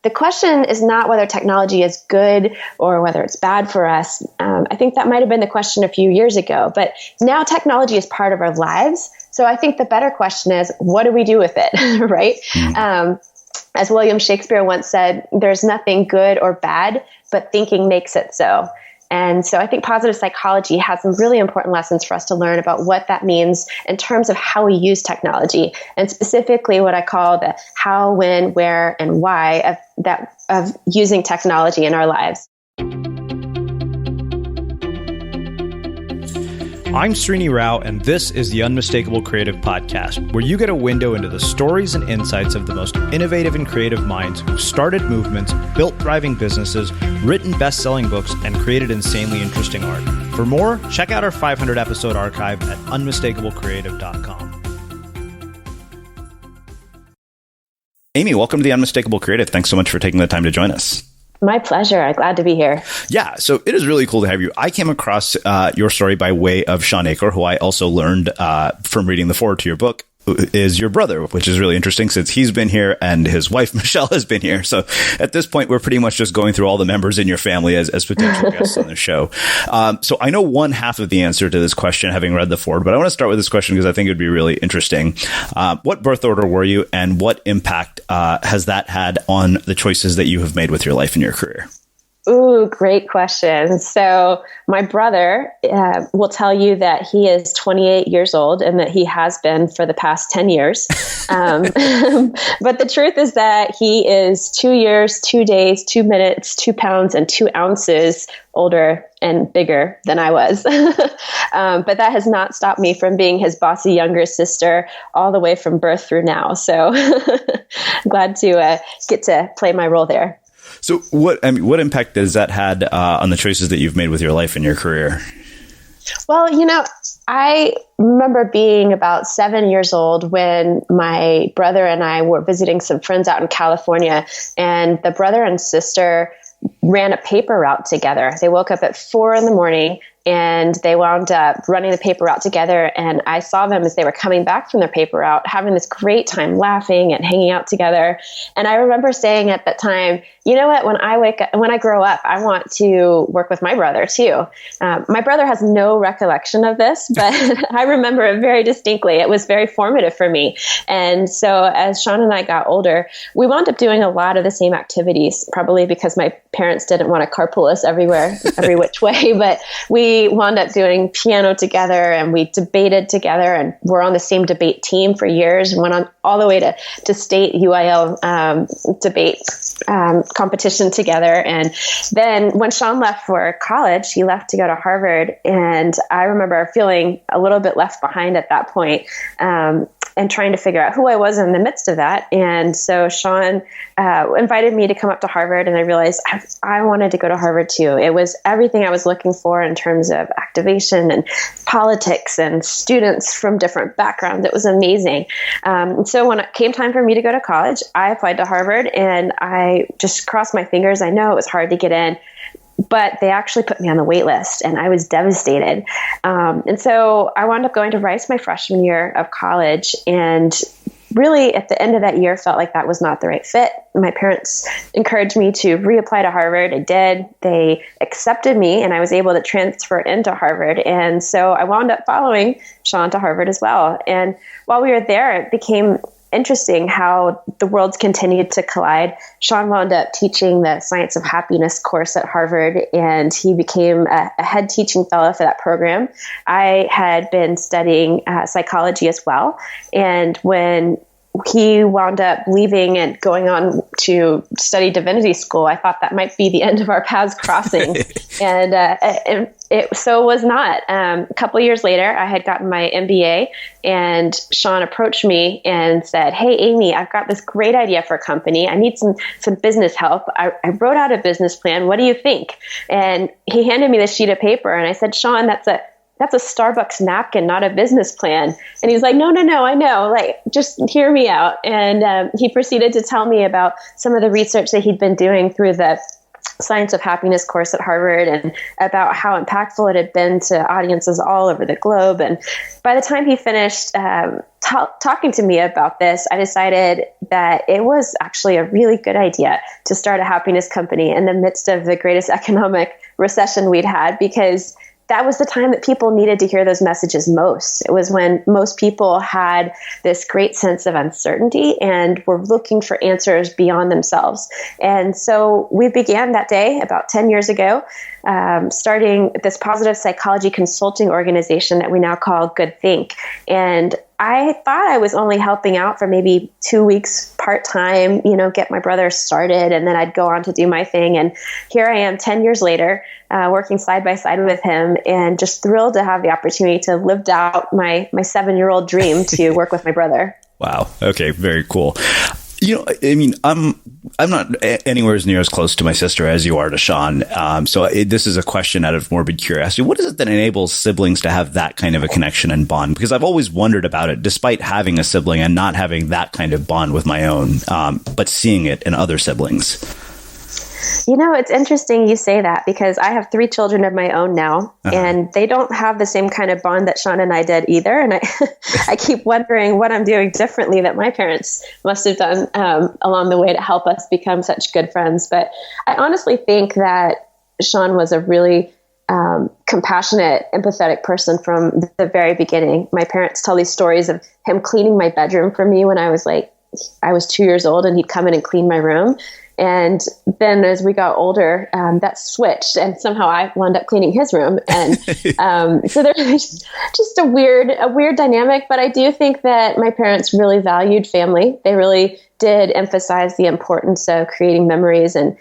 the question is not whether technology is good or whether it's bad for us. I think that might have been the question a few years ago, but now technology is part of our lives. So I think the better question is, what do we do with it, right? As William Shakespeare once said, there's nothing good or bad, but thinking makes it so. And so I think positive psychology has some really important lessons for us to learn about what that means in terms of how we use technology, and specifically what I call the how, when, where, and why of using technology in our lives. I'm Srini Rao, and this is the Unmistakable Creative Podcast, where you get a window into the stories and insights of the most innovative and creative minds who started movements, built thriving businesses, written best-selling books, and created insanely interesting art. For more, check out our 500-episode archive at unmistakablecreative.com. Amy, welcome to the Unmistakable Creative. Thanks so much for taking the time to join us. My pleasure. I'm glad to be here. Yeah, so it is really cool to have you. I came across your story by way of Sean Aker, who I also learned from reading the foreword to your book, is your brother, which is really interesting since he's been here and his wife, Michelle, has been here. So at this point, we're pretty much just going through all the members in your family as potential guests on the show. So I know one half of the answer to this question, having read the foreword, but I want to start with this question because I think it'd be really interesting. What birth order were you, and what impact has that had on the choices that you have made with your life and your career? Ooh, great question. So my brother will tell you that he is 28 years old and that he has been for the past 10 years. But the truth is that he is 2 years, 2 days, 2 minutes, 2 pounds, and 2 ounces older and bigger than I was. But that has not stopped me from being his bossy younger sister all the way from birth through now. So glad to get to play my role there. So what impact has that had on the choices that you've made with your life and your career? Well, I remember being about 7 years old when my brother and I were visiting some friends out in California, and the brother and sister ran a paper route together. They woke up at 4 a.m. and they wound up running the paper route together. And I saw them as they were coming back from their paper route, having this great time laughing and hanging out together. And I remember saying at that time, you know what, when I grow up, I want to work with my brother too. My brother has no recollection of this, but I remember it very distinctly. It was very formative for me. And so as Sean and I got older, we wound up doing a lot of the same activities, probably because my parents didn't want to carpool us everywhere, every which way, but we wound up doing piano together, and we debated together, and we're on the same debate team for years, and went on all the way to state UIL debate competition together. And then when Sean left for college, he left to go to Harvard, and I remember feeling a little bit left behind at that point, and trying to figure out who I was in the midst of that. And so Sean invited me to come up to Harvard, and I realized I wanted to go to Harvard too. It was everything I was looking for in terms of activation and politics and students from different backgrounds. It was amazing. So when it came time for me to go to college, I applied to Harvard, and I just crossed my fingers. I know it was hard to get in, but they actually put me on the wait list, and I was devastated. And so I wound up going to Rice my freshman year of college, and really at the end of that year felt like that was not the right fit. My parents encouraged me to reapply to Harvard. I did. They accepted me, and I was able to transfer into Harvard. And so I wound up following Sean to Harvard as well. And while we were there, it became interesting how the worlds continued to collide. Sean wound up teaching the Science of Happiness course at Harvard, and he became a head teaching fellow for that program. I had been studying psychology as well. And when he wound up leaving and going on to study divinity school, I thought that might be the end of our paths crossing. And it so was not. A couple of years later, I had gotten my MBA, and Sean approached me and said, "Hey, Amy, I've got this great idea for a company. I need some business help. I wrote out a business plan. What do you think?" And he handed me this sheet of paper, and I said, "Sean, that's a Starbucks napkin, not a business plan." And he was like, no, I know, like, just hear me out. And he proceeded to tell me about some of the research that he'd been doing through the Science of Happiness course at Harvard, and about how impactful it had been to audiences all over the globe. And by the time he finished talking to me about this, I decided that it was actually a really good idea to start a happiness company in the midst of the greatest economic recession we'd had, because that was the time that people needed to hear those messages most. It was when most people had this great sense of uncertainty and were looking for answers beyond themselves. And so we began that day about 10 years ago, starting this positive psychology consulting organization that we now call GoodThink. And I thought I was only helping out for maybe 2 weeks part-time, get my brother started, and then I'd go on to do my thing. And here I am 10 years later, working side by side with him, and just thrilled to have the opportunity to live out my 7-year-old dream to work with my brother. Wow. Okay. Very cool. I'm not anywhere near as close to my sister as you are to Sean. This is a question out of morbid curiosity. What is it that enables siblings to have that kind of a connection and bond? Because I've always wondered about it, despite having a sibling and not having that kind of bond with my own, but seeing it in other siblings. It's interesting you say that, because I have 3 children of my own now, and they don't have the same kind of bond that Sean and I did either. And I keep wondering what I'm doing differently that my parents must have done along the way to help us become such good friends. But I honestly think that Sean was a really compassionate, empathetic person from the very beginning. My parents tell these stories of him cleaning my bedroom for me when I was 2 years old, and he'd come in and clean my room. And then as we got older, that switched, and somehow I wound up cleaning his room. And so there's just a weird dynamic. But I do think that my parents really valued family. They really did emphasize the importance of creating memories and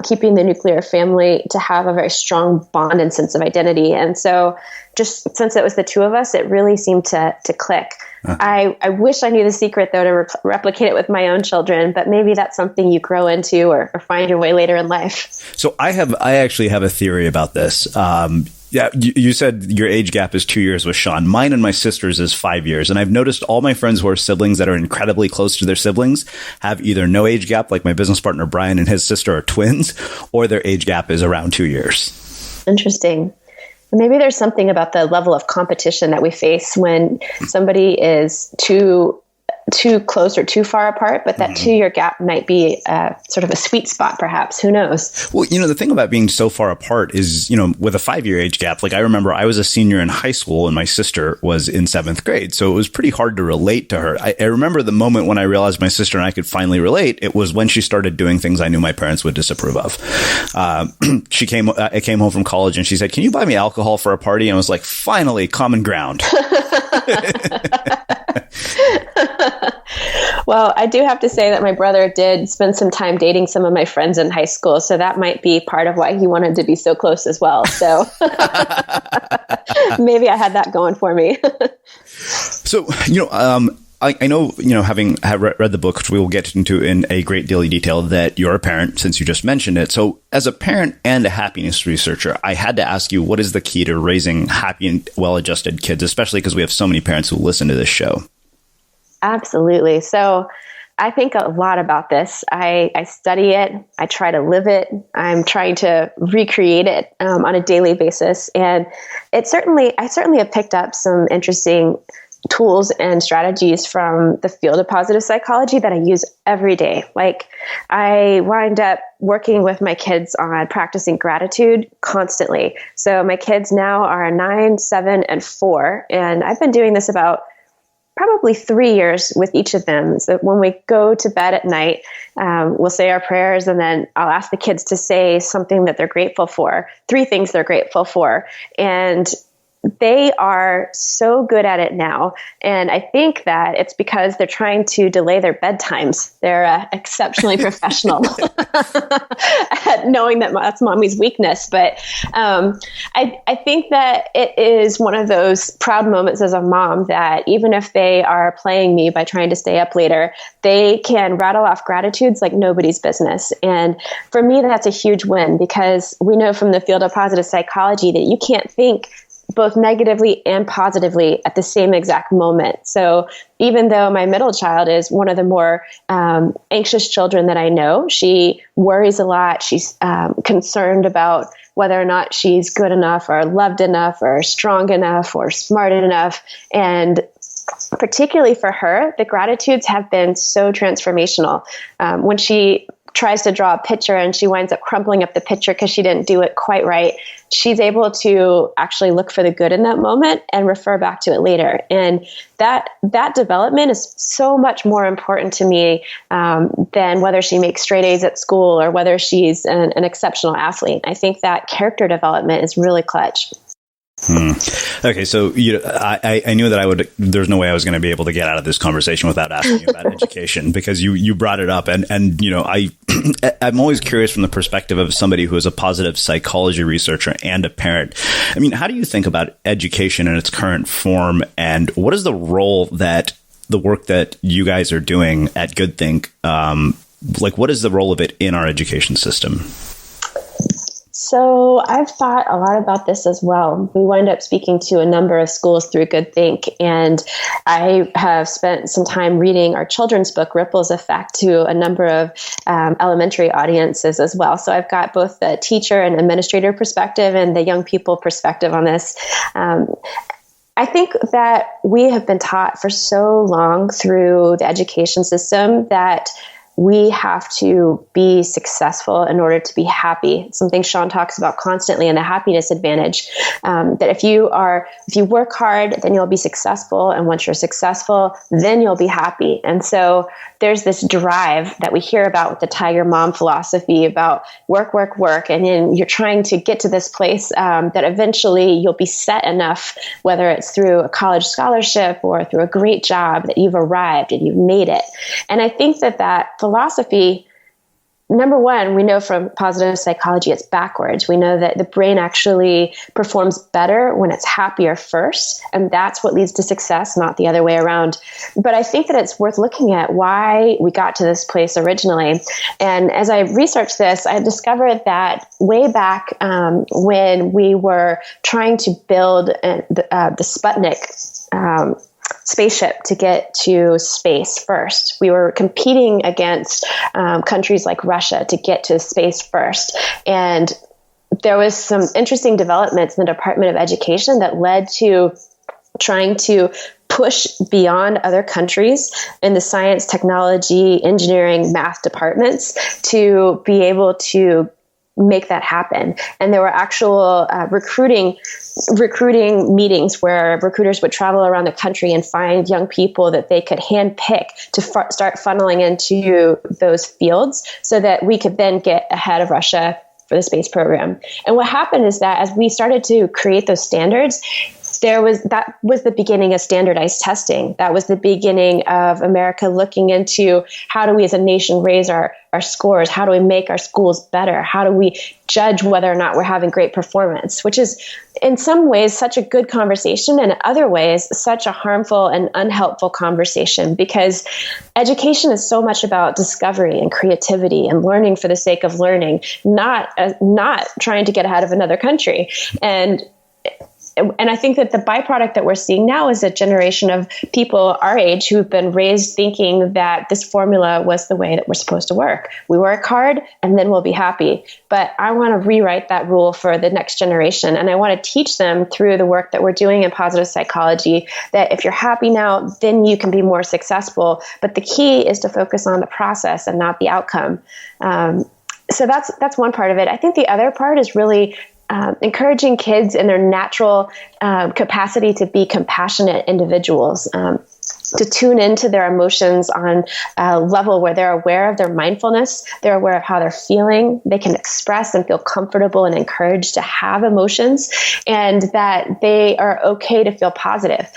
keeping the nuclear family to have a very strong bond and sense of identity. And so just since it was the 2 of us, it really seemed to click. I wish I knew the secret, though, to replicate it with my own children, but maybe that's something you grow into or find your way later in life. So I actually have a theory about this. Yeah, you said your age gap is 2 years with Sean. Mine and my sister's is 5 years. And I've noticed all my friends who are siblings that are incredibly close to their siblings have either no age gap, like my business partner Brian and his sister are twins, or their age gap is around 2 years. Interesting. Maybe there's something about the level of competition that we face when somebody is too close or too far apart, but that 2-year gap might be sort of a sweet spot, perhaps. Who knows? Well, the thing about being so far apart is, with a 5-year age gap, like I remember I was a senior in high school and my sister was in 7th grade. So it was pretty hard to relate to her. I remember the moment when I realized my sister and I could finally relate. It was when she started doing things I knew my parents would disapprove of. I came home from college and she said, "Can you buy me alcohol for a party?" And I was like, finally, common ground. Well, I do have to say that my brother did spend some time dating some of my friends in high school, so that might be part of why he wanted to be so close as well. So maybe I had that going for me. So, I know, having read the book, which we will get into in a great deal of detail, that you're a parent, since you just mentioned it. So as a parent and a happiness researcher, I had to ask you, what is the key to raising happy and well-adjusted kids, especially because we have so many parents who listen to this show? Absolutely. So I think a lot about this. I study it. I try to live it. I'm trying to recreate it on a daily basis. And I certainly have picked up some interesting tools and strategies from the field of positive psychology that I use every day. Like I wind up working with my kids on practicing gratitude constantly. So my kids now are 9, 7, and 4. And I've been doing this about probably 3 years with each of them. So when we go to bed at night, we'll say our prayers, and then I'll ask the kids to say something that they're grateful for, 3 things they're grateful for. And they are so good at it now. And I think that it's because they're trying to delay their bedtimes. They're exceptionally professional at knowing that that's mommy's weakness. But I think that it is one of those proud moments as a mom that even if they are playing me by trying to stay up later, they can rattle off gratitudes like nobody's business. And for me, that's a huge win, because we know from the field of positive psychology that you can't think both negatively and positively at the same exact moment. So even though my middle child is one of the more anxious children that I know, she worries a lot. She's concerned about whether or not she's good enough or loved enough or strong enough or smart enough. And particularly for her, the gratitudes have been so transformational. When she tries to draw a picture and she winds up crumpling up the picture because she didn't do it quite right, she's able to actually look for the good in that moment and refer back to it later. And that development is so much more important to me than whether she makes straight A's at school or whether she's an exceptional athlete. I think that character development is really clutch. Okay, so I knew that there's no way I was going to be able to get out of this conversation without asking you about education, because you brought it up, and I'm always curious from the perspective of somebody who is a positive psychology researcher and a parent. I mean, how do you think about education in its current form, and what is the role that the work that you guys are doing at GoodThink, what is the role of it in our education system? So I've thought a lot about this as well. We wind up speaking to a number of schools through GoodThink, and I have spent some time reading our children's book, Ripples Effect, to a number of elementary audiences as well. So I've got both the teacher and administrator perspective and the young people perspective on this. I think that we have been taught for so long through the education system that we have to be successful in order to be happy. It's something Sean talks about constantly in the happiness advantage. That if you work hard, then you'll be successful. And once you're successful, then you'll be happy. And so there's this drive that we hear about with the Tiger Mom philosophy about work, work, work. And then you're trying to get to this place that eventually you'll be set enough, whether it's through a college scholarship or through a great job, that you've arrived and you've made it. And I think that philosophy, number one, we know from positive psychology, it's backwards. We know that the brain actually performs better when it's happier first, and that's what leads to success, not the other way around. But I think that it's worth looking at why we got to this place originally. And as I researched this, I discovered that way back when we were trying to build the Sputnik spaceship to get to space first, we were competing against countries like Russia to get to space first. And there was some interesting developments in the Department of Education that led to trying to push beyond other countries in the science, technology, engineering, math departments to be able to make that happen. And there were actual recruiting meetings where recruiters would travel around the country and find young people that they could handpick to start funneling into those fields so that we could then get ahead of Russia for the space program. And what happened is that as we started to create those standards, that was the beginning of standardized testing. That was the beginning of America looking into how do we as a nation raise our scores? How do we make our schools better? How do we judge whether or not we're having great performance? Which is in some ways such a good conversation, and in other ways such a harmful and unhelpful conversation, because education is so much about discovery and creativity and learning for the sake of learning, not trying to get ahead of another country. And I think that the byproduct that we're seeing now is a generation of people our age who've been raised thinking that this formula was the way that we're supposed to work. We work hard and then we'll be happy. But I want to rewrite that rule for the next generation. And I want to teach them through the work that we're doing in positive psychology that if you're happy now, then you can be more successful. But the key is to focus on the process and not the outcome. So that's one part of it. I think the other part is really encouraging kids in their natural capacity to be compassionate individuals, to tune into their emotions on a level where they're aware of their mindfulness, they're aware of how they're feeling, they can express and feel comfortable and encouraged to have emotions, and that they are okay to feel positive.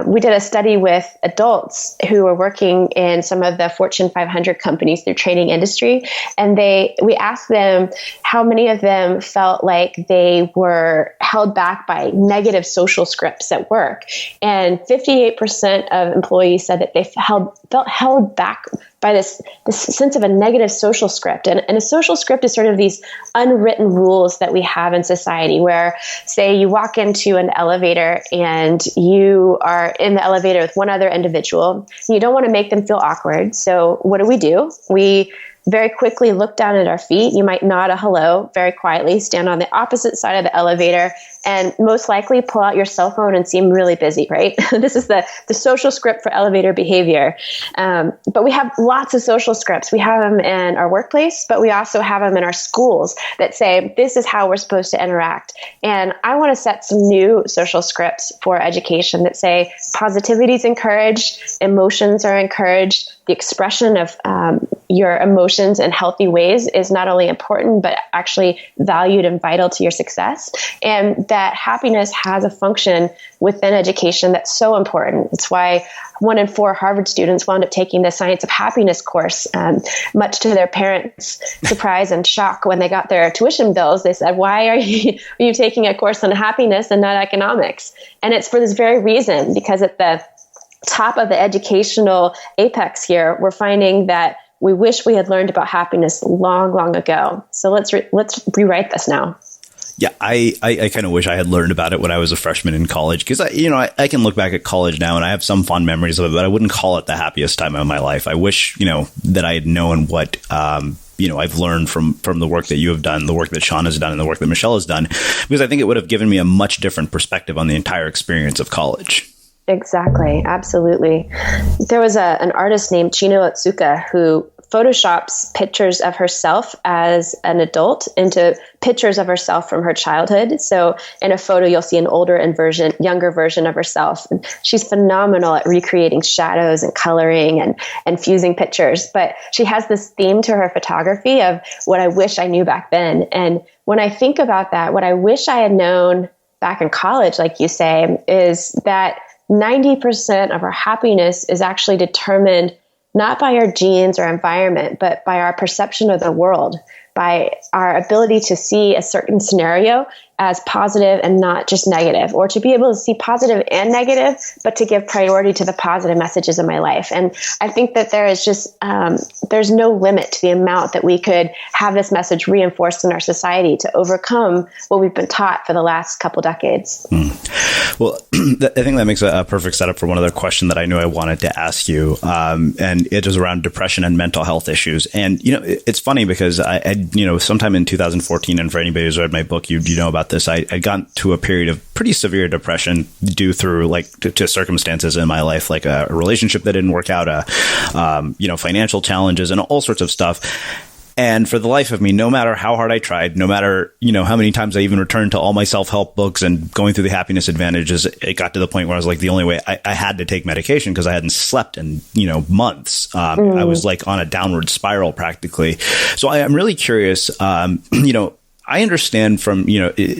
We did a study with adults who were working in some of the Fortune 500 companies through training industry, and we asked them how many of them felt like they were held back by negative social scripts at work. And 58% of employees said that they felt held back by this sense of a negative social script. And a social script is sort of these unwritten rules that we have in society where, say, you walk into an elevator and you are in the elevator with one other individual. And you don't want to make them feel awkward. So what do? We very quickly look down at our feet. You might nod a hello very quietly, stand on the opposite side of the elevator, and most likely pull out your cell phone and seem really busy, right? This is the social script for elevator behavior. But we have lots of social scripts. We have them in our workplace, but we also have them in our schools that say, this is how we're supposed to interact. And I want to set some new social scripts for education that say positivity is encouraged, emotions are encouraged, the expression of your emotions in healthy ways is not only important, but actually valued and vital to your success. And that happiness has a function within education that's so important. It's why 1 in 4 Harvard students wound up taking the Science of Happiness course, much to their parents' surprise and shock when they got their tuition bills. They said, why are you taking a course on happiness and not economics? And it's for this very reason, because at the top of the educational apex here, we're finding that we wish we had learned about happiness long, long ago. So let's rewrite this now. Yeah, I kind of wish I had learned about it when I was a freshman in college, because I can look back at college now and I have some fond memories of it, but I wouldn't call it the happiest time of my life. I wish, that I had known what, I've learned from the work that you have done, the work that Sean has done, and the work that Michelle has done, because I think it would have given me a much different perspective on the entire experience of college. Exactly. Absolutely. There was an artist named Chino Otsuka who photoshops pictures of herself as an adult into pictures of herself from her childhood. So in a photo, you'll see an older and younger version of herself. And she's phenomenal at recreating shadows and coloring and fusing pictures. But she has this theme to her photography of what I wish I knew back then. And when I think about that, what I wish I had known back in college, like you say, is that 90% of our happiness is actually determined not by our genes or environment, but by our perception of the world, by our ability to see a certain scenario as positive and not just negative, or to be able to see positive and negative, but to give priority to the positive messages in my life. And I think that there is just, there's no limit to the amount that we could have this message reinforced in our society to overcome what we've been taught for the last couple decades. Well, I think that makes a perfect setup for one other question that I knew I wanted to ask you. And it is around depression and mental health issues. And, it's funny because I sometime in 2014, and for anybody who's read my book, you know about this, I got to a period of pretty severe depression due through to circumstances in my life, like a relationship that didn't work out, financial challenges and all sorts of stuff. And for the life of me, no matter how hard I tried, no matter, how many times I even returned to all my self-help books and going through the happiness advantages, it got to the point where I was like, the only way I had to take medication because I hadn't slept in, months. I was like on a downward spiral practically. So I'm really curious, I understand from,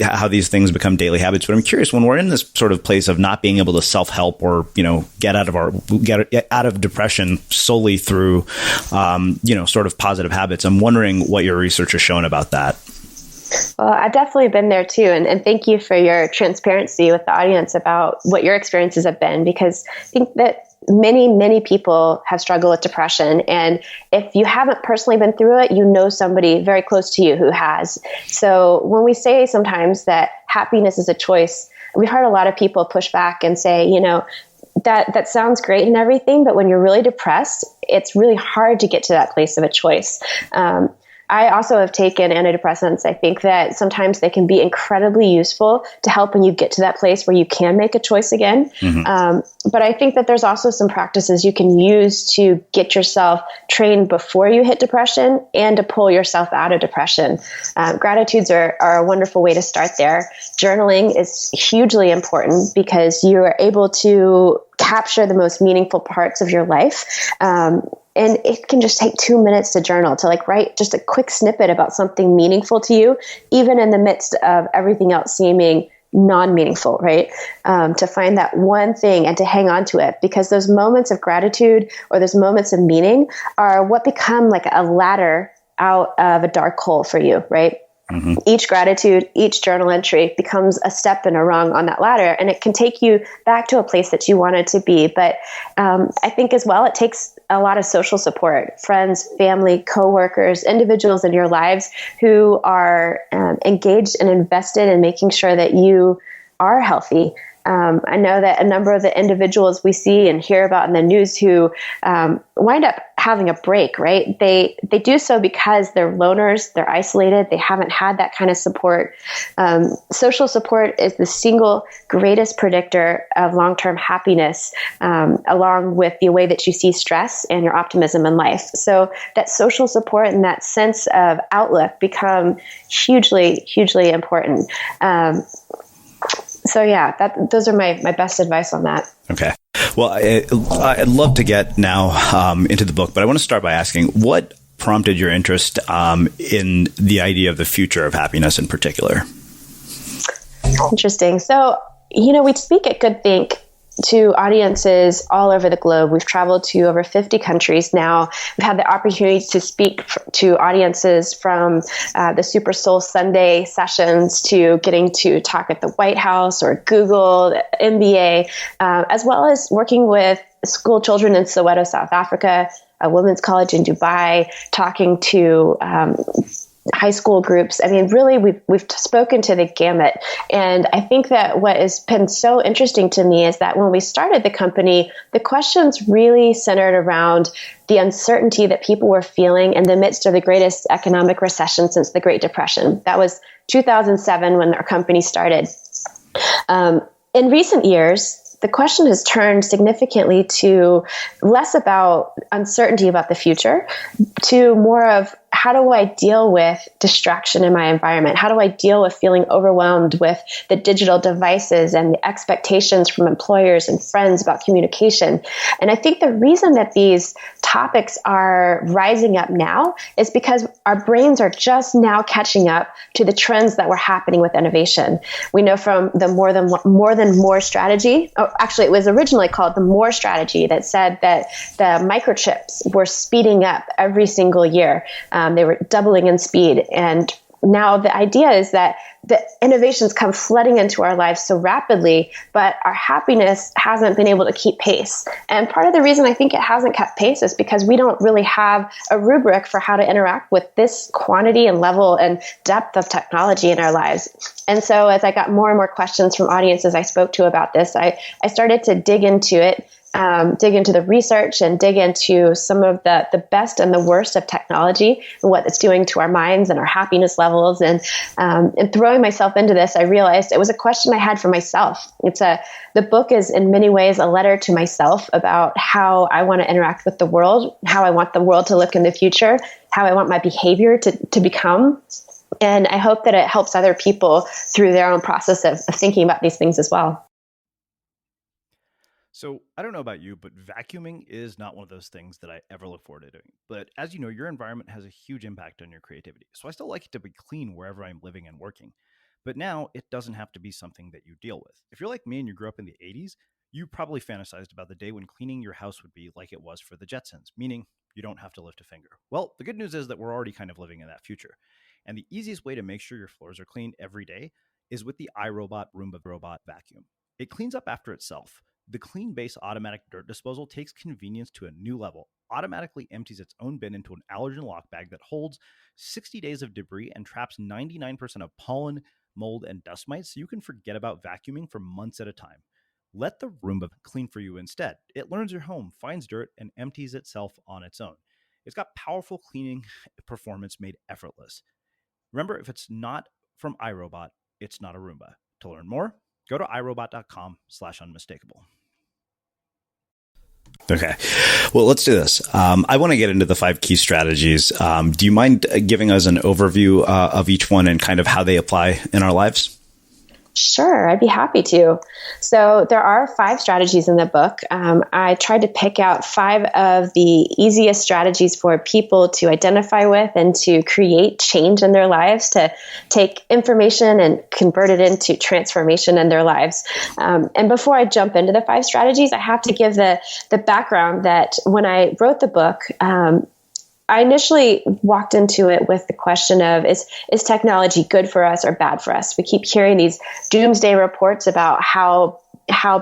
how these things become daily habits, but I'm curious, when we're in this sort of place of not being able to self-help or, get out of depression solely through, sort of positive habits, I'm wondering what your research has shown about that. Well, I've definitely been there too. And thank you for your transparency with the audience about what your experiences have been, because I think that many, many people have struggled with depression. And if you haven't personally been through it, you know somebody very close to you who has. So when we say sometimes that happiness is a choice, we've heard a lot of people push back and say, that sounds great and everything, but when you're really depressed, it's really hard to get to that place of a choice. I also have taken antidepressants. I think that sometimes they can be incredibly useful to help when you get to that place where you can make a choice again. Mm-hmm. But I think that there's also some practices you can use to get yourself trained before you hit depression and to pull yourself out of depression. Gratitudes are a wonderful way to start there. Journaling is hugely important because you are able to capture the most meaningful parts of your life. And it can just take 2 minutes to journal, to write just a quick snippet about something meaningful to you, even in the midst of everything else seeming non-meaningful, right? To find that one thing and to hang on to it, because those moments of gratitude or those moments of meaning are what become like a ladder out of a dark hole for you, right? Each gratitude, each journal entry becomes a step and a rung on that ladder, and it can take you back to a place that you wanted to be. But I think as well, it takes a lot of social support, friends, family, coworkers, individuals in your lives who are engaged and invested in making sure that you are healthy. I know that a number of the individuals we see and hear about in the news who wind up having a break, right? They do so because they're loners, they're isolated, they haven't had that kind of support. Social support is the single greatest predictor of long-term happiness, along with the way that you see stress and your optimism in life. So that social support and that sense of outlook become hugely, hugely important. So yeah, those are my best advice on that. Okay. Well, I'd love to get now into the book, but I want to start by asking what prompted your interest in the idea of the future of happiness in particular? Interesting. So, we speak at GoodThink to audiences all over the globe. We've traveled to over 50 countries now. We've had the opportunity to speak to audiences from the Super Soul Sunday sessions to getting to talk at the White House or Google, the MBA, as well as working with school children in Soweto, South Africa, a women's college in Dubai, talking to high school groups. I mean, really, we've spoken to the gamut. And I think that what has been so interesting to me is that when we started the company, the questions really centered around the uncertainty that people were feeling in the midst of the greatest economic recession since the Great Depression. That was 2007 when our company started. In recent years, the question has turned significantly to less about uncertainty about the future, to more of how do I deal with distraction in my environment? How do I deal with feeling overwhelmed with the digital devices and the expectations from employers and friends about communication? And I think the reason that these topics are rising up now is because our brains are just now catching up to the trends that were happening with innovation. We know from the more than more strategy, actually it was originally called the More strategy, that said that the microchips were speeding up every single year. They were doubling in speed. And now the idea is that the innovations come flooding into our lives so rapidly, but our happiness hasn't been able to keep pace. And part of the reason I think it hasn't kept pace is because we don't really have a rubric for how to interact with this quantity and level and depth of technology in our lives. And so as I got more and more questions from audiences I spoke to about this, I started to dig into it. Dig into the research and dig into some of the best and the worst of technology and what it's doing to our minds and our happiness levels. And throwing myself into this, I realized it was a question I had for myself. The book is in many ways a letter to myself about how I want to interact with the world, how I want the world to look in the future, how I want my behavior to become. And I hope that it helps other people through their own process of thinking about these things as well. So I don't know about you, but vacuuming is not one of those things that I ever look forward to doing. But as you know, your environment has a huge impact on your creativity. So I still like it to be clean wherever I'm living and working. But now it doesn't have to be something that you deal with. If you're like me and you grew up in the 80s, you probably fantasized about the day when cleaning your house would be like it was for the Jetsons, meaning you don't have to lift a finger. Well, the good news is that we're already kind of living in that future. And the easiest way to make sure your floors are clean every day is with the iRobot Roomba Robot Vacuum. It cleans up after itself. The Clean Base automatic dirt disposal takes convenience to a new level, automatically empties its own bin into an allergen lock bag that holds 60 days of debris and traps 99% of pollen, mold, and dust mites, so you can forget about vacuuming for months at a time. Let the Roomba clean for you instead. It learns your home, finds dirt, and empties itself on its own. It's got powerful cleaning performance made effortless. Remember, if it's not from iRobot, it's not a Roomba. To learn more, go to irobot.com/unmistakable. Okay. Well, let's do this. I want to get into the 5 key strategies. Do you mind giving us an overview of each one and kind of how they apply in our lives? Sure, I'd be happy to. So there are 5 strategies in the book. I tried to pick out 5 of the easiest strategies for people to identify with and to create change in their lives, to take information and convert it into transformation in their lives. And before I jump into the 5 strategies, I have to give the background that when I wrote the book, I initially walked into it with the question of, is technology good for us or bad for us? We keep hearing these doomsday reports about how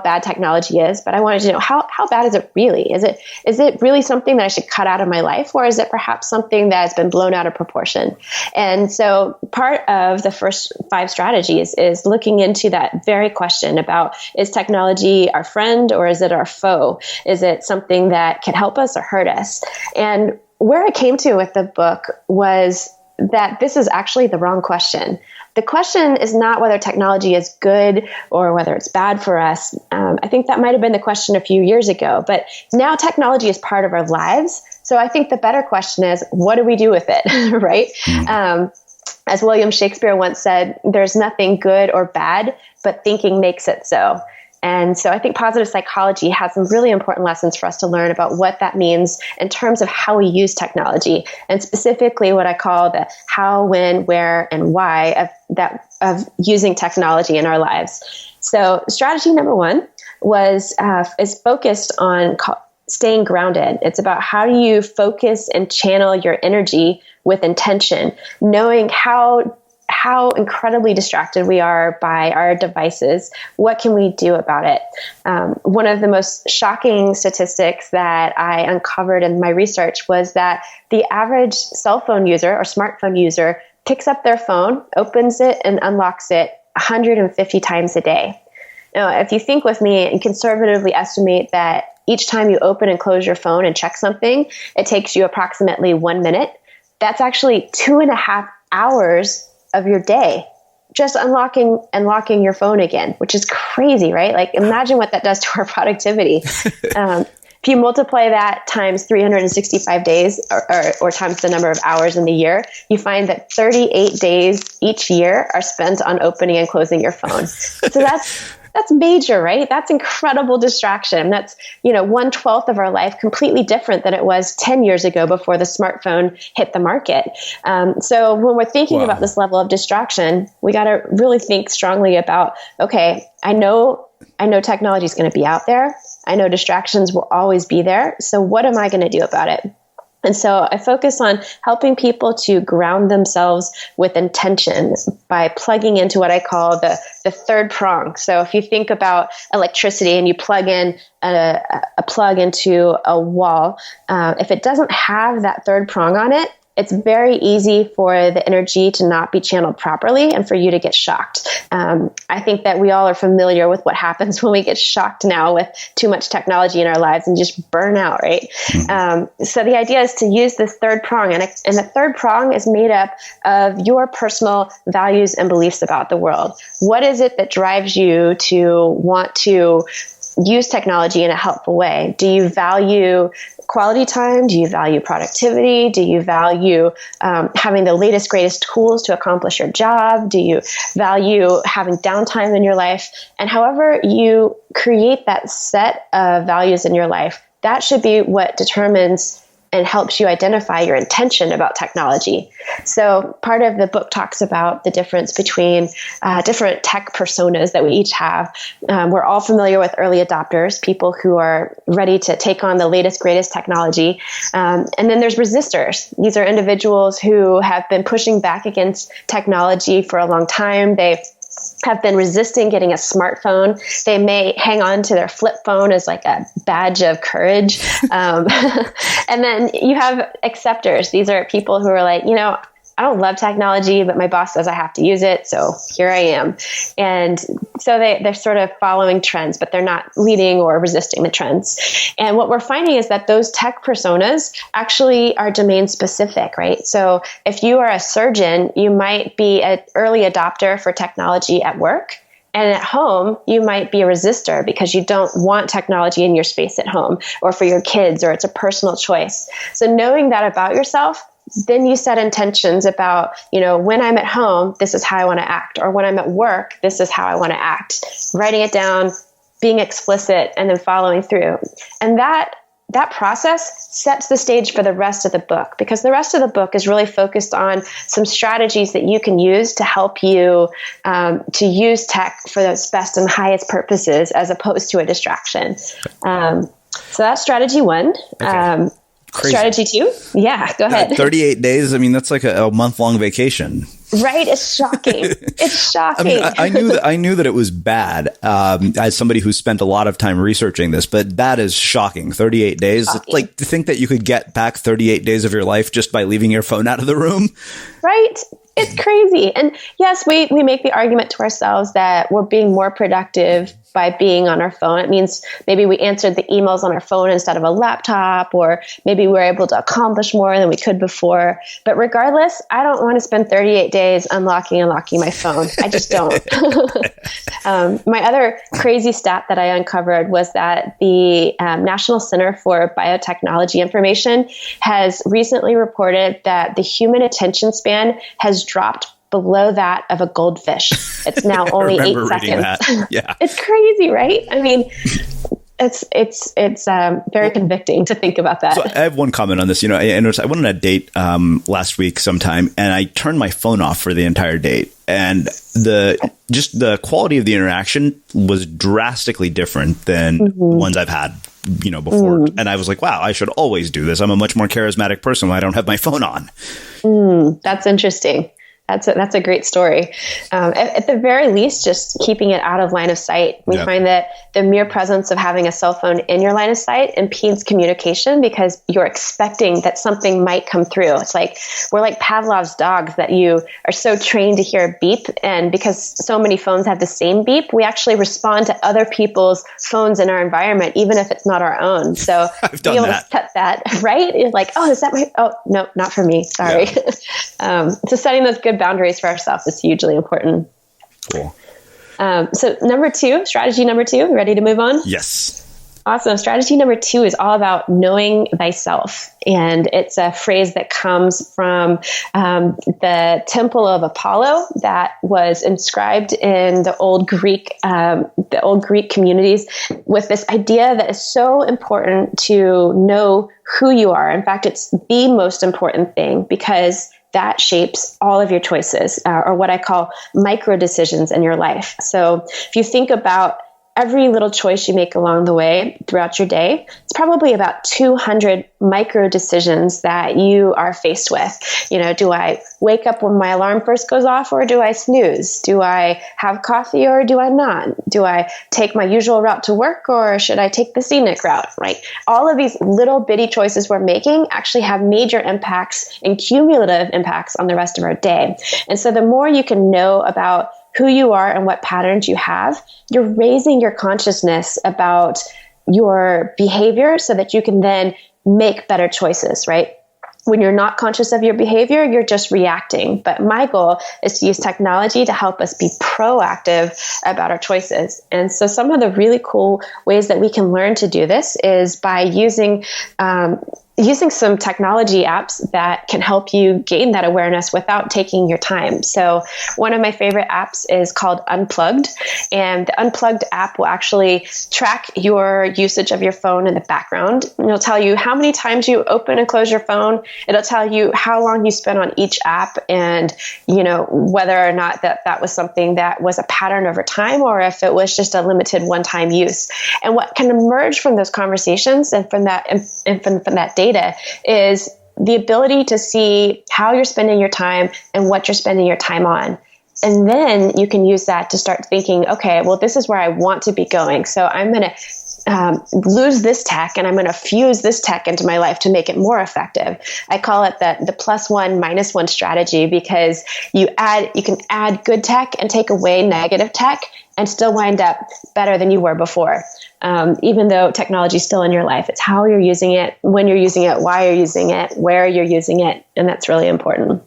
bad technology is, but I wanted to know how bad is it really? Is it really something that I should cut out of my life, or is it perhaps something that has been blown out of proportion? And so part of the first 5 strategies is looking into that very question about, is technology our friend or is it our foe? Is it something that can help us or hurt us? And where I came to with the book was that this is actually the wrong question. The question is not whether technology is good or whether it's bad for us. I think that might have been the question a few years ago, but now technology is part of our lives. So I think the better question is, what do we do with it, right? As William Shakespeare once said, there's nothing good or bad, but thinking makes it so. And so I think positive psychology has some really important lessons for us to learn about what that means in terms of how we use technology, and specifically what I call the how, when, where, and why of using technology in our lives. So strategy number 1 is focused on staying grounded. It's about how do you focus and channel your energy with intention, knowing how incredibly distracted we are by our devices. What can we do about it? One of the most shocking statistics that I uncovered in my research was that the average cell phone user or smartphone user picks up their phone, opens it, and unlocks it 150 times a day. Now, if you think with me and conservatively estimate that each time you open and close your phone and check something, it takes you approximately 1 minute, that's actually 2.5 hours of your day just unlocking and locking your phone again, which is crazy, right? Like, imagine what that does to our productivity. If you multiply that times 365 days or times the number of hours in the year, you find that 38 days each year are spent on opening and closing your phone. So that's major, right? That's incredible distraction. That's, 1/12 of our life, completely different than it was 10 years ago before the smartphone hit the market. So when we're thinking about this level of distraction, we got to really think strongly about, okay, I know technology is going to be out there. I know distractions will always be there. So what am I going to do about it? And so I focus on helping people to ground themselves with intention by plugging into what I call the third prong. So if you think about electricity and you plug in a plug into a wall, if it doesn't have that third prong on it, it's very easy for the energy to not be channeled properly and for you to get shocked. I think that we all are familiar with what happens when we get shocked now with too much technology in our lives and just burn out, right? So the idea is to use this third prong, and the third prong is made up of your personal values and beliefs about the world. What is it that drives you to want to use technology in a helpful way? Do you value quality time? Do you value productivity? Do you value having the latest, greatest tools to accomplish your job? Do you value having downtime in your life? And however you create that set of values in your life, that should be what determines and helps you identify your intention about technology. So part of the book talks about the difference between different tech personas that we each have. We're all familiar with early adopters, people who are ready to take on the latest, greatest technology. And then there's resistors. These are individuals who have been pushing back against technology for a long time. They have been resisting getting a smartphone. They may hang on to their flip phone as like a badge of courage. And then you have acceptors. These are people who are like, I don't love technology, but my boss says I have to use it, so here I am. And so they're sort of following trends, but they're not leading or resisting the trends. And what we're finding is that those tech personas actually are domain specific, right? So if you are a surgeon, you might be an early adopter for technology at work. And at home, you might be a resistor because you don't want technology in your space at home or for your kids, or it's a personal choice. So knowing that about yourself, then you set intentions about, when I'm at home, this is how I want to act. Or when I'm at work, this is how I want to act. Writing it down, being explicit, and then following through. And that process sets the stage for the rest of the book, because the rest of the book is really focused on some strategies that you can use to help you to use tech for those best and highest purposes as opposed to a distraction. So that's strategy 1. Okay. Crazy. Strategy 2? Yeah, go ahead. 38 days. I mean, that's like a month-long vacation. Right. It's shocking. It's shocking. I mean, I knew that it was bad as somebody who spent a lot of time researching this, but that is shocking. 38 days. Shocking. Like, to think that you could get back 38 days of your life just by leaving your phone out of the room. Right. It's crazy. And yes, we make the argument to ourselves that we're being more productive by being on our phone. It means maybe we answered the emails on our phone instead of a laptop, or maybe we're able to accomplish more than we could before. But regardless, I don't want to spend 38 days unlocking and locking my phone. I just don't. My other crazy stat that I uncovered was that the National Center for Biotechnology Information has recently reported that the human attention span has dropped below that of a goldfish. It's now only 8 seconds. That. Yeah. It's crazy, right? I mean, it's very convicting to think about that. So I have one comment on this. I went on a date last week sometime, and I turned my phone off for the entire date. And the quality of the interaction was drastically different than ones I've had, before. And I was like, wow, I should always do this. I'm a much more charismatic person when I don't have my phone on. That's interesting. That's a great story. At the very least, just keeping it out of line of sight. We find that the mere presence of having a cell phone in your line of sight impedes communication because you're expecting that something might come through. It's like we're like Pavlov's dogs that you are so trained to hear a beep. And because so many phones have the same beep, we actually respond to other people's phones in our environment, even if it's not our own. So I've done that. Cut that, right? It's like, oh, is that my, oh, no, not for me. Sorry. Yeah. So setting those good boundaries for ourselves is hugely important. Cool. So strategy number 2, ready to move on? Yes. Awesome. Strategy number 2 is all about knowing thyself. And it's a phrase that comes from the Temple of Apollo that was inscribed in the old Greek communities with this idea that is so important to know who you are. In fact, it's the most important thing because that shapes all of your choices, or what I call micro decisions in your life. So if you think about every little choice you make along the way throughout your day, it's probably about 200 micro decisions that you are faced with. Do I wake up when my alarm first goes off, or do I snooze? Do I have coffee, or do I not? Do I take my usual route to work, or should I take the scenic route, right? All of these little bitty choices we're making actually have major impacts and cumulative impacts on the rest of our day. And so the more you can know about who you are and what patterns you have, you're raising your consciousness about your behavior so that you can then make better choices, right? When you're not conscious of your behavior, you're just reacting. But my goal is to use technology to help us be proactive about our choices. And so some of the really cool ways that we can learn to do this is by using some technology apps that can help you gain that awareness without taking your time. So one of my favorite apps is called Unplugged, and the Unplugged app will actually track your usage of your phone in the background. And it'll tell you how many times you open and close your phone. It'll tell you how long you spend on each app, and whether or not that was something that was a pattern over time, or if it was just a limited one-time use. And what can emerge from those conversations and from that data is the ability to see how you're spending your time and what you're spending your time on. And then you can use that to start thinking, okay, well, this is where I want to be going. So I'm going to lose this tech and I'm going to fuse this tech into my life to make it more effective. I call it the +1 -1 strategy, because you can add good tech and take away negative tech and still wind up better than you were before. Even though technology is still in your life, it's how you're using it, when you're using it, why you're using it, where you're using it. And that's really important.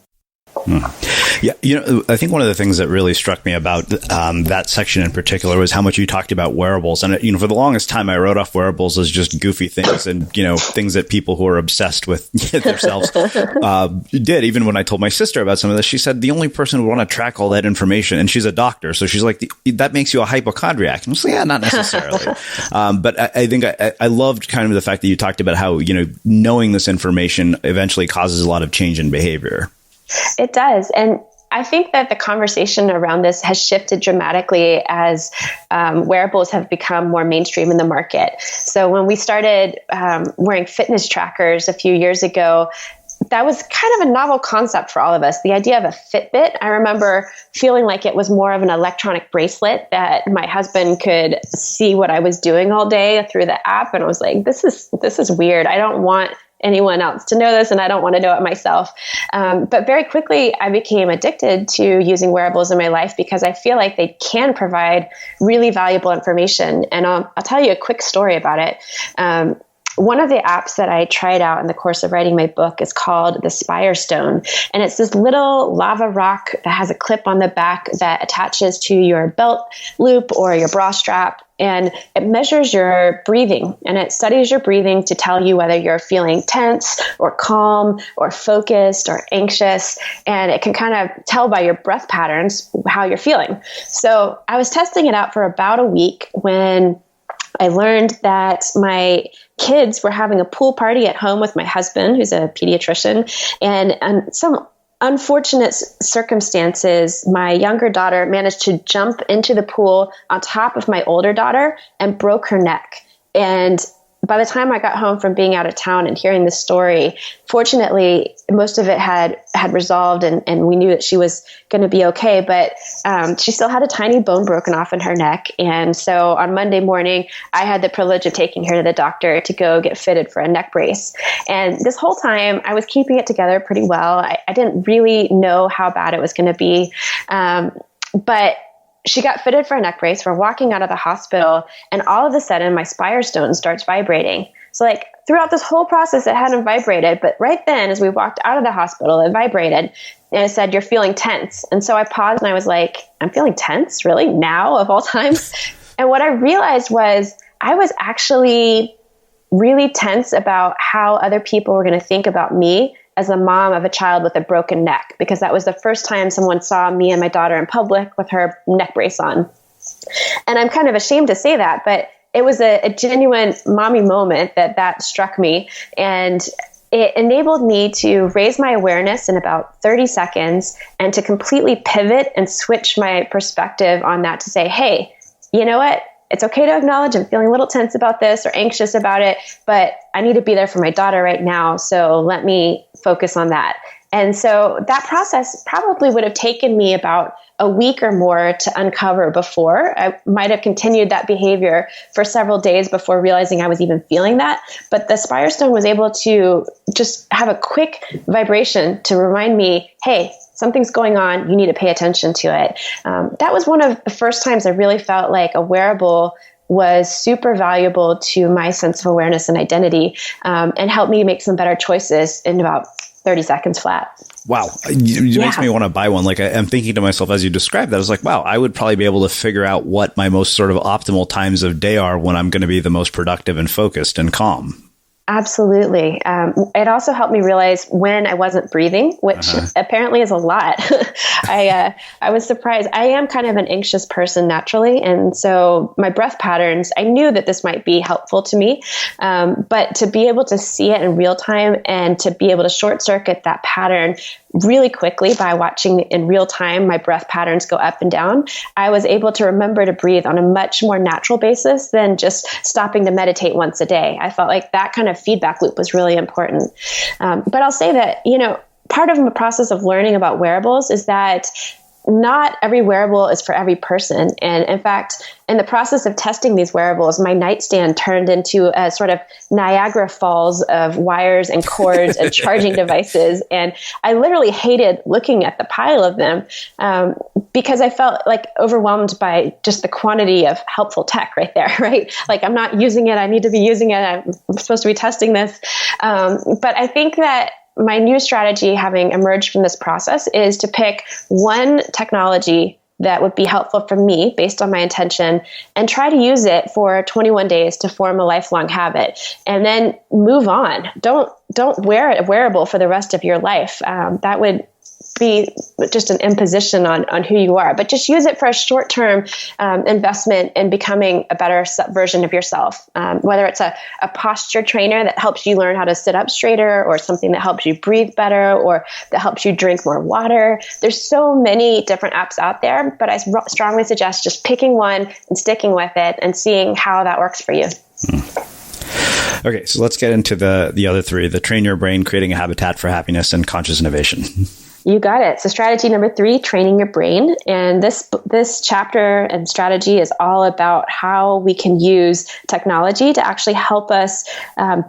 Yeah, I think one of the things that really struck me about that section in particular was how much you talked about wearables. And, for the longest time, I wrote off wearables as just goofy things and, things that people who are obsessed with themselves did. Even when I told my sister about some of this, she said the only person who would want to track all that information, and she's a doctor. So she's like, that makes you a hypochondriac. And I was like, yeah, not necessarily. But I think I loved kind of the fact that you talked about how, knowing this information eventually causes a lot of change in behavior. It does. And I think that the conversation around this has shifted dramatically as wearables have become more mainstream in the market. So when we started wearing fitness trackers a few years ago, that was kind of a novel concept for all of us. The idea of a Fitbit, I remember feeling like it was more of an electronic bracelet that my husband could see what I was doing all day through the app. And I was like, this is weird. I don't want anyone else to know this, and I don't want to know it myself. But very quickly, I became addicted to using wearables in my life because I feel like they can provide really valuable information. And I'll tell you a quick story about it. One of the apps that I tried out in the course of writing my book is called the Firestone. And it's this little lava rock that has a clip on the back that attaches to your belt loop or your bra strap. And it measures your breathing, and it studies your breathing to tell you whether you're feeling tense or calm or focused or anxious. And it can kind of tell by your breath patterns how you're feeling. So I was testing it out for about a week when I learned that my kids were having a pool party at home with my husband, who's a pediatrician, and some unfortunate circumstances, my younger daughter managed to jump into the pool on top of my older daughter and broke her neck. And by the time I got home from being out of town and hearing this story, fortunately, most of it had resolved, and we knew that she was going to be okay. But she still had a tiny bone broken off in her neck. And so on Monday morning, I had the privilege of taking her to the doctor to go get fitted for a neck brace. And this whole time, I was keeping it together pretty well. I didn't really know how bad it was going to be. But she got fitted for a neck brace. We're walking out of the hospital, and all of a sudden, my Firestone starts vibrating. So like throughout this whole process, it hadn't vibrated. But right then, as we walked out of the hospital, it vibrated. And it said, "You're feeling tense." And so I paused and I was like, I'm feeling tense? Really? Now, of all times? And what I realized was I was actually really tense about how other people were going to think about me as a mom of a child with a broken neck, because that was the first time someone saw me and my daughter in public with her neck brace on. And I'm kind of ashamed to say that, but it was a genuine mommy moment that struck me. And it enabled me to raise my awareness in about 30 seconds and to completely pivot and switch my perspective on that to say, hey, you know what? It's okay to acknowledge I'm feeling a little tense about this or anxious about it, but I need to be there for my daughter right now. So let me focus on that. And so that process probably would have taken me about a week or more to uncover before. I might have continued that behavior for several days before realizing I was even feeling that. But the Firestone was able to just have a quick vibration to remind me, hey, something's going on. You need to pay attention to it. That was one of the first times I really felt like a wearable was super valuable to my sense of awareness and identity, and helped me make some better choices in about 30 seconds flat. Wow. It makes me want to buy one. Like I'm thinking to myself as you described that, I was like, wow, I would probably be able to figure out what my most sort of optimal times of day are when I'm going to be the most productive and focused and calm. Absolutely. It also helped me realize when I wasn't breathing, which apparently is a lot. I was surprised. I am kind of an anxious person naturally. And so my breath patterns, I knew that this might be helpful to me. But to be able to see it in real time and to be able to short circuit that pattern really quickly by watching in real time my breath patterns go up and down, I was able to remember to breathe on a much more natural basis than just stopping to meditate once a day. I felt like that kind of feedback loop was really important. But I'll say that, part of the process of learning about wearables is that not every wearable is for every person. And in fact, in the process of testing these wearables, my nightstand turned into a sort of Niagara Falls of wires and cords and charging devices. And I literally hated looking at the pile of them because I felt like overwhelmed by just the quantity of helpful tech right there, right? Like I'm not using it. I need to be using it. I'm supposed to be testing this. But I think that my new strategy, having emerged from this process, is to pick one technology that would be helpful for me based on my intention and try to use it for 21 days to form a lifelong habit and then move on. Don't wear a wearable for the rest of your life. That would be just an imposition on who you are, but just use it for a short-term investment in becoming a better version of yourself. Whether it's a posture trainer that helps you learn how to sit up straighter, or something that helps you breathe better, or that helps you drink more water. There's so many different apps out there, but I strongly suggest just picking one and sticking with it and seeing how that works for you. Okay, so let's get into the other three: the train your brain, creating a habitat for happiness, and conscious innovation. You got it. So strategy number 3, training your brain. And this chapter and strategy is all about how we can use technology to actually help us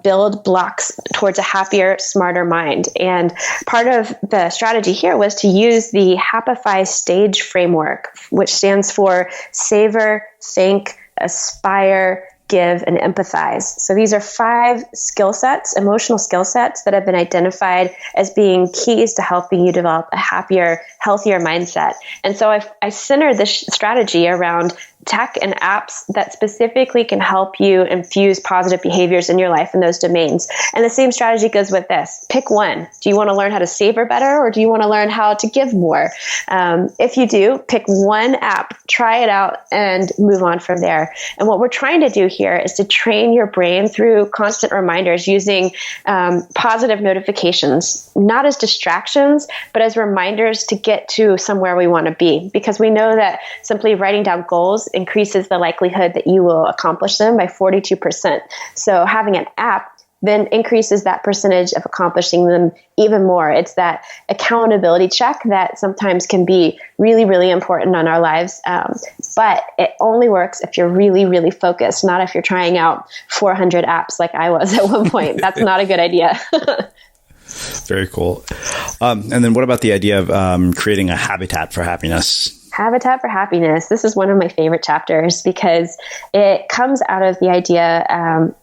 build blocks towards a happier, smarter mind. And part of the strategy here was to use the Happify stage framework, which stands for savor, think, aspire, give, and empathize. So these are 5 skill sets, emotional skill sets, that have been identified as being keys to helping you develop a happier, healthier mindset. And so I centered this strategy around tech and apps that specifically can help you infuse positive behaviors in your life in those domains. And the same strategy goes with this. Pick one. Do you want to learn how to savor better, or do you want to learn how to give more? If you do, pick one app, try it out, and move on from there. And what we're trying to do here is to train your brain through constant reminders using positive notifications, not as distractions, but as reminders to get to somewhere we want to be. Because we know that simply writing down goals increases the likelihood that you will accomplish them by 42%. So having an app then increases that percentage of accomplishing them even more. It's that accountability check that sometimes can be really, really important on our lives. But it only works if you're really, really focused, not if you're trying out 400 apps like I was at one point. That's not a good idea. Very cool. And then what about the idea of creating a habitat for happiness? Habitat for Happiness. This is one of my favorite chapters because it comes out of the idea,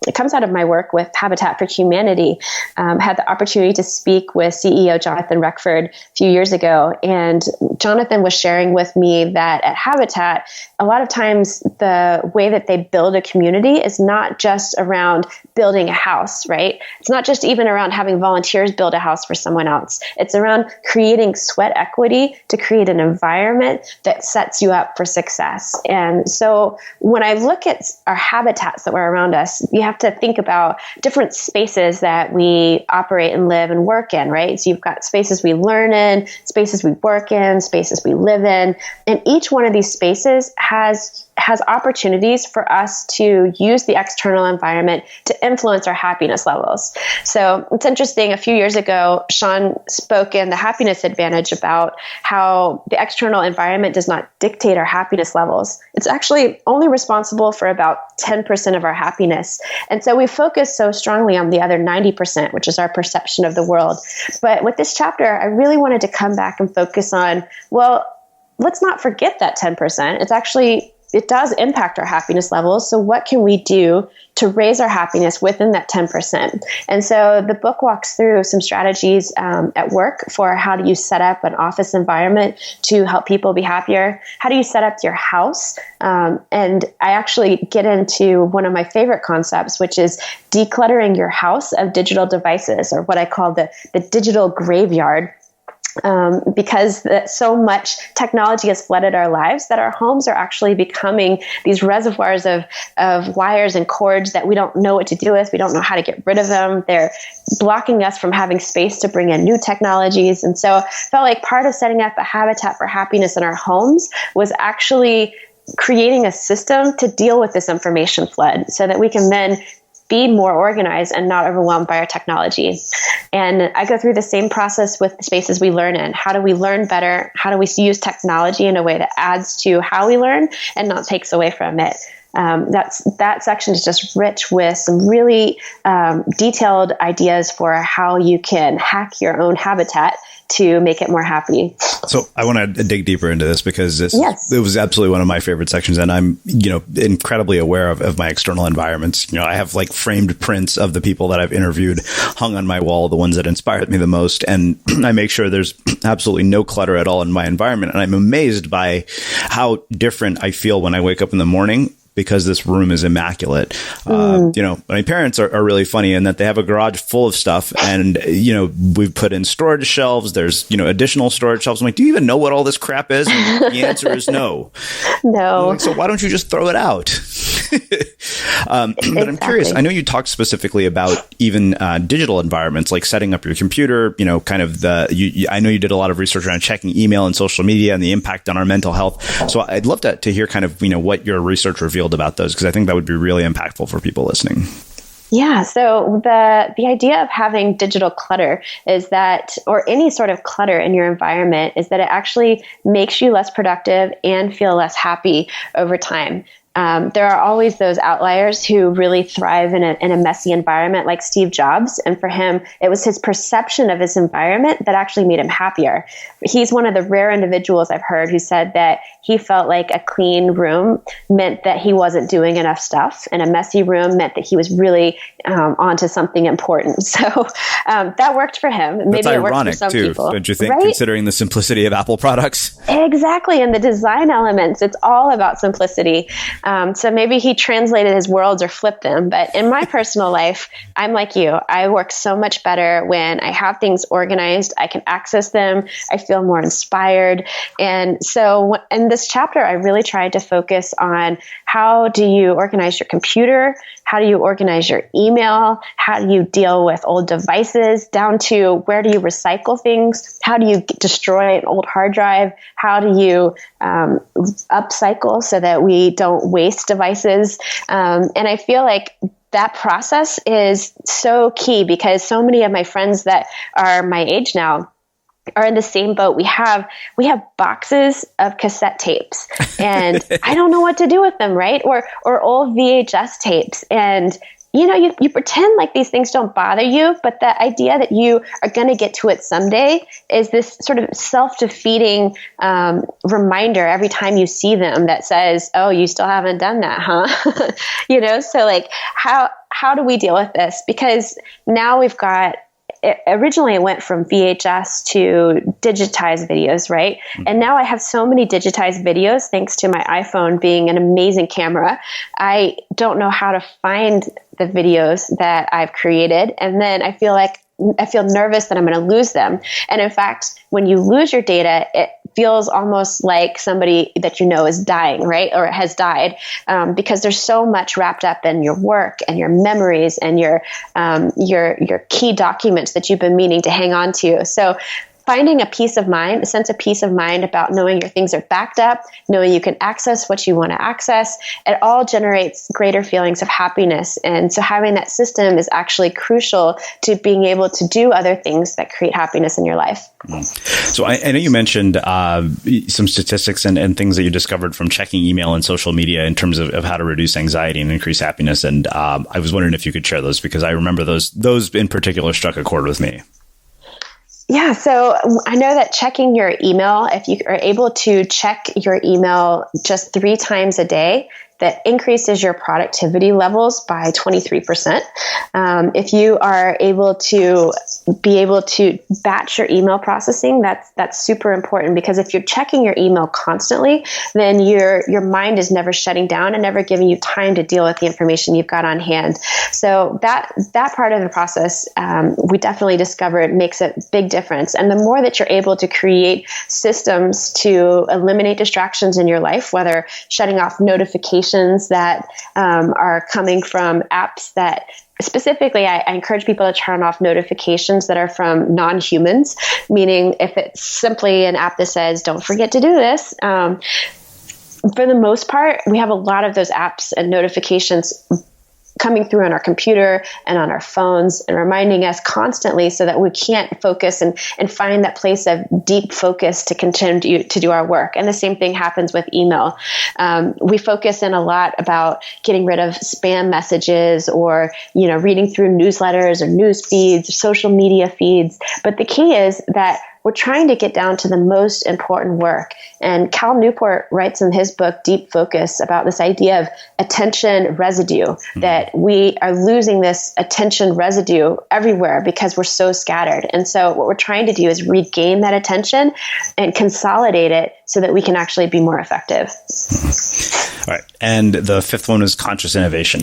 it comes out of my work with Habitat for Humanity. Had the opportunity to speak with CEO Jonathan Reckford a few years ago. And Jonathan was sharing with me that at Habitat, a lot of times the way that they build a community is not just around building a house, right? It's not just even around having volunteers build a house for someone else. It's around creating sweat equity to create an environment that sets you up for success. And so when I look at our habitats that were around us, you have to think about different spaces that we operate and live and work in, right? So you've got spaces we learn in, spaces we work in, spaces we live in. And each one of these spaces has opportunities for us to use the external environment to influence our happiness levels. So it's interesting. A few years ago, Sean spoke in The Happiness Advantage about how the external environment does not dictate our happiness levels. It's actually only responsible for about 10% of our happiness. And so we focus so strongly on the other 90%, which is our perception of the world. But with this chapter, I really wanted to come back and focus on, well, let's not forget that 10%. It does impact our happiness levels. So what can we do to raise our happiness within that 10%? And so the book walks through some strategies at work for how do you set up an office environment to help people be happier? How do you set up your house? And I actually get into one of my favorite concepts, which is decluttering your house of digital devices, or what I call the digital graveyard. Because so much technology has flooded our lives that our homes are actually becoming these reservoirs of wires and cords that we don't know what to do with. We don't know how to get rid of them. They're blocking us from having space to bring in new technologies. And so I felt like part of setting up a habitat for happiness in our homes was actually creating a system to deal with this information flood so that we can then be more organized and not overwhelmed by our technology. And I go through the same process with the spaces we learn in. How do we learn better? How do we use technology in a way that adds to how we learn and not takes away from it? That section is just rich with some really detailed ideas for how you can hack your own habitat to make it more happy. So I want to dig deeper into this because it was absolutely one of my favorite sections. And I'm, incredibly aware of my external environments. I have like framed prints of the people that I've interviewed hung on my wall, the ones that inspired me the most. And I make sure there's absolutely no clutter at all in my environment. And I'm amazed by how different I feel when I wake up in the morning, because this room is immaculate. My parents are really funny in that they have a garage full of stuff, and we've put in storage shelves. There's additional storage shelves. I'm like, do you even know what all this crap is? And the answer is no. No. Like, so why don't you just throw it out? But I'm curious. I know you talked specifically about even digital environments, like setting up your computer. Kind of I know you did a lot of research around checking email and social media and the impact on our mental health. So I'd love to hear kind of what your research revealed about those, because I think that would be really impactful for people listening. Yeah. So the idea of having digital clutter is that, or any sort of clutter in your environment, is that it actually makes you less productive and feel less happy over time. There are always those outliers who really thrive in a messy environment, like Steve Jobs. And for him, it was his perception of his environment that actually made him happier. He's one of the rare individuals I've heard who said that he felt like a clean room meant that he wasn't doing enough stuff, and a messy room meant that he was really onto something important. So that worked for him. Maybe That's it works ironic for some too, people. don't you think, right? Considering the simplicity of Apple products? Exactly. And the design elements, it's all about simplicity. So maybe he translated his worlds or flipped them. But in my personal life, I'm like you. I work so much better when I have things organized. I can access them. I feel more inspired. And so in this chapter, I really tried to focus on how do you organize your computer? How do you organize your email? How do you deal with old devices, down to where do you recycle things? How do you destroy an old hard drive? How do you upcycle so that we don't waste devices? And I feel like that process is so key, because so many of my friends that are my age now are in the same boat. We have boxes of cassette tapes, and I don't know what to do with them, right? Or old VHS tapes. And you pretend like these things don't bother you, but the idea that you are going to get to it someday is this sort of self-defeating reminder every time you see them that says, oh, you still haven't done that, huh? So like, how do we deal with this? Because now we've got, originally it went from VHS to digitized videos, right? And now I have so many digitized videos thanks to my iPhone being an amazing camera. I don't know how to find the videos that I've created. And then I feel nervous that I'm going to lose them. And in fact, when you lose your data, it feels almost like somebody that is dying, right? Or has died, because there's so much wrapped up in your work and your memories and your key documents that you've been meaning to hang on to. So finding a sense of peace of mind about knowing your things are backed up, knowing you can access what you want to access, it all generates greater feelings of happiness. And so having that system is actually crucial to being able to do other things that create happiness in your life. So I know you mentioned some statistics and things that you discovered from checking email and social media in terms of how to reduce anxiety and increase happiness. And I was wondering if you could share those, because I remember those in particular struck a chord with me. Yeah, so I know that checking your email, if you are able to check your email just 3 times a day, that increases your productivity levels by 23%. If you are able to batch your email processing, that's super important, because if you're checking your email constantly, then your mind is never shutting down and never giving you time to deal with the information you've got on hand. So that part of the process, we definitely discovered makes a big difference. And the more that you're able to create systems to eliminate distractions in your life, whether shutting off notifications that are coming from apps that specifically, I encourage people to turn off notifications that are from non-humans, meaning if it's simply an app that says, don't forget to do this. For the most part, we have a lot of those apps and notifications coming through on our computer and on our phones and reminding us constantly, so that we can't focus and find that place of deep focus to continue to do our work. And the same thing happens with email. We focus in a lot about getting rid of spam messages, or, reading through newsletters or news feeds, social media feeds. But the key is that we're trying to get down to the most important work. And Cal Newport writes in his book, Deep Focus, about this idea of attention residue, that we are losing this attention residue everywhere because we're so scattered. And so what we're trying to do is regain that attention and consolidate it so that we can actually be more effective. All right. And the fifth one is conscious innovation.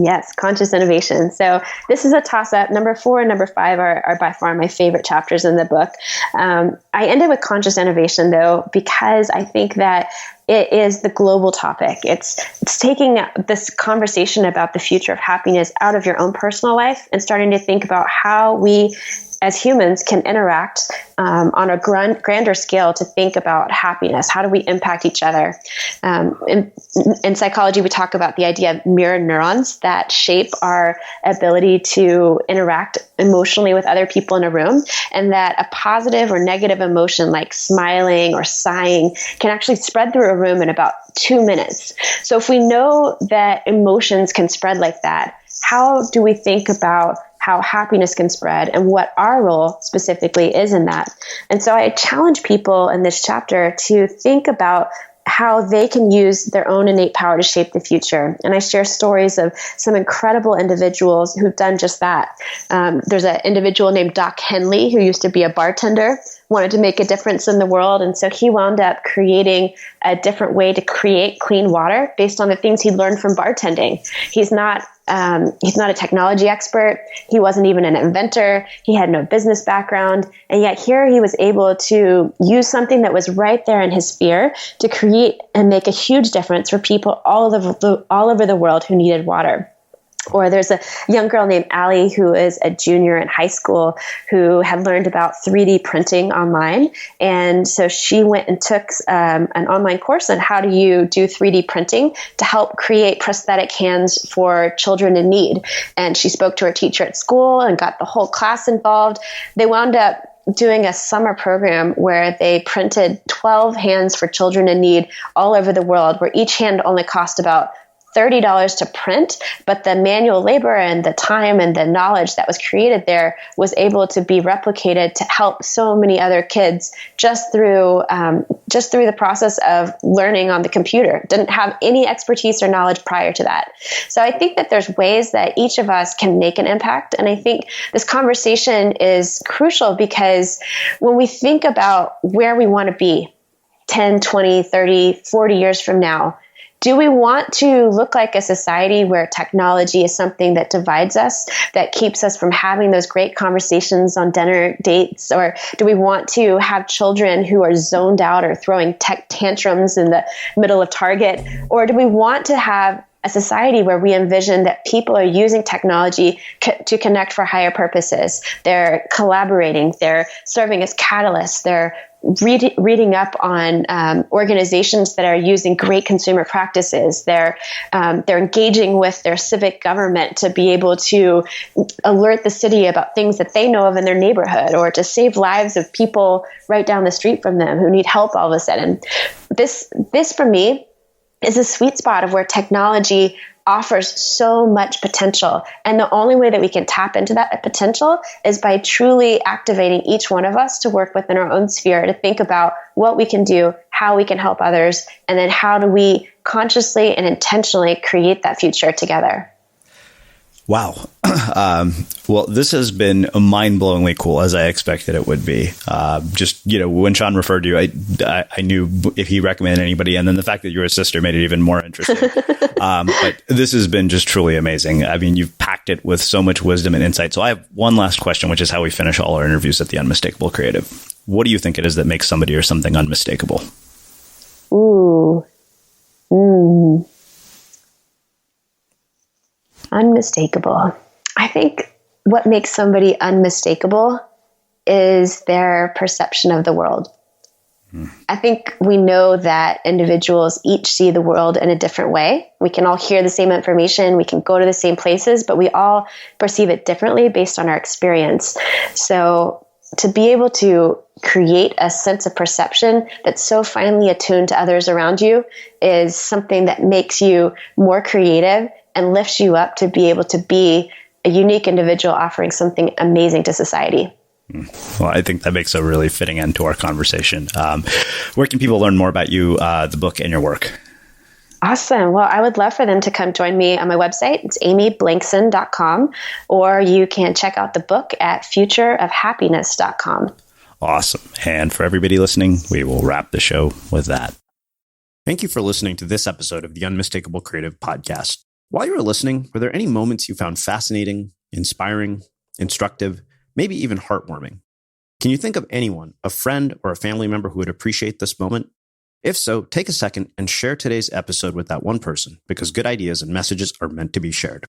Yes, conscious innovation. So this is a toss-up. Number 4 and number 5 are by far my favorite chapters in the book. I ended with conscious innovation, though, because I think that it is the global topic. It's taking this conversation about the future of happiness out of your own personal life and starting to think about how we as humans can interact on a grander scale to think about happiness. How do we impact each other? In psychology, we talk about the idea of mirror neurons that shape our ability to interact emotionally with other people in a room, and that a positive or negative emotion like smiling or sighing can actually spread through a room in about 2 minutes. So if we know that emotions can spread like that, how do we think about how happiness can spread and what our role specifically is in that? And so I challenge people in this chapter to think about how they can use their own innate power to shape the future. And I share stories of some incredible individuals who've done just that. There's an individual named Doc Henley who used to be a bartender, wanted to make a difference in the world. And so he wound up creating a different way to create clean water based on the things he learned from bartending. He's not a technology expert. He wasn't even an inventor. He had no business background. And yet here he was able to use something that was right there in his sphere to create and make a huge difference for people all over the world who needed water. Or there's a young girl named Allie who is a junior in high school who had learned about 3D printing online. And so she went and took an online course on how do you do 3D printing to help create prosthetic hands for children in need. And she spoke to her teacher at school and got the whole class involved. They wound up doing a summer program where they printed 12 hands for children in need all over the world, where each hand only cost about $30 to print, but the manual labor and the time and the knowledge that was created there was able to be replicated to help so many other kids just through the process of learning on the computer. Didn't have any expertise or knowledge prior to that. So I think that there's ways that each of us can make an impact. And I think this conversation is crucial because when we think about where we want to be 10, 20, 30, 40 years from now, do we want to look like a society where technology is something that divides us, that keeps us from having those great conversations on dinner dates? Or do we want to have children who are zoned out or throwing tech tantrums in the middle of Target? Or do we want to have a society where we envision that people are using technology to connect for higher purposes? They're collaborating, they're serving as catalysts, they're reading up on organizations that are using great consumer practices. They're engaging with their civic government to be able to alert the city about things that they know of in their neighborhood, or to save lives of people right down the street from them who need help all of a sudden. This for me is a sweet spot of where technology offers so much potential. And the only way that we can tap into that potential is by truly activating each one of us to work within our own sphere, to think about what we can do, how we can help others, and then how do we consciously and intentionally create that future together. Wow. Well, this has been mind-blowingly cool, as I expected it would be. When Sean referred to you, I knew if he recommended anybody, and then the fact that you're a sister made it even more interesting. But this has been just truly amazing. I mean, you've packed it with so much wisdom and insight. So I have one last question, which is how we finish all our interviews at the Unmistakable Creative. What do you think it is that makes somebody or something unmistakable? Unmistakable. I think what makes somebody unmistakable is their perception of the world. I think we know that individuals each see the world in a different way. We can all hear the same information, we can go to the same places, but we all perceive it differently based on our experience. So to be able to create a sense of perception that's so finely attuned to others around you is something that makes you more creative and lifts you up to be able to be a unique individual offering something amazing to society. Well, I think that makes a really fitting end to our conversation. Where can people learn more about you, the book, and your work? Awesome. Well, I would love for them to come join me on my website. It's amyblankson.com, or you can check out the book at futureofhappiness.com. Awesome. And for everybody listening, we will wrap the show with that. Thank you for listening to this episode of the Unmistakable Creative Podcast. While you were listening, were there any moments you found fascinating, inspiring, instructive, maybe even heartwarming? Can you think of anyone, a friend or a family member who would appreciate this moment? If so, take a second and share today's episode with that one person, because good ideas and messages are meant to be shared.